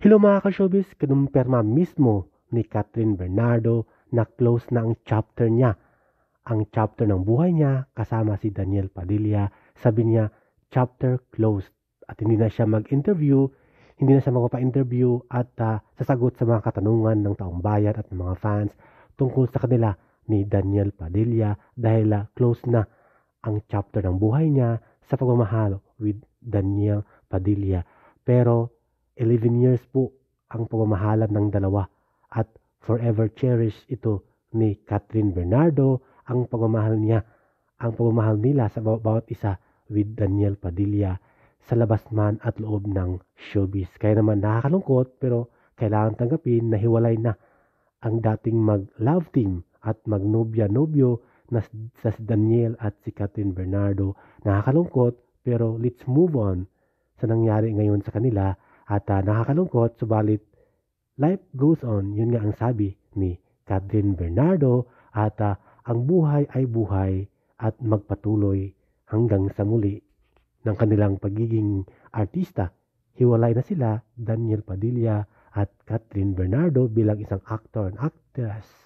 Hello mga ka-showbiz, kinumpirma mismo ni Catherine Bernardo na close na ang chapter niya. Ang chapter ng buhay niya kasama si Daniel Padilla. Sabi niya, chapter closed. At hindi na siya mag-interview, hindi na siya magpapa-interview at sasagot sa mga katanungan ng taong bayan at ng mga fans tungkol sa kanila ni Daniel Padilla dahil close na ang chapter ng buhay niya sa pagmamahal with Daniel Padilla. Pero 11 years po ang pagmamahalan ng dalawa at forever cherish ito ni Catherine Bernardo ang pagmamahal nila sa bawat isa with Daniel Padilla sa labas man at loob ng showbiz. Kaya naman nakakalungkot pero kailangan tanggapin na hiwalay na ang dating mag-love team at magnobya-nobyo na sa si Daniel at si Catherine Bernardo. Nakakalungkot pero let's move on sa nangyari ngayon sa kanila. At nakakalungkot, subalit life goes on. Yun nga ang sabi ni Catherine Bernardo. At ang buhay ay buhay at magpatuloy hanggang sa muli ng kanilang pagiging artista. Hiwalay na sila, Daniel Padilla at Catherine Bernardo bilang isang actor and actress.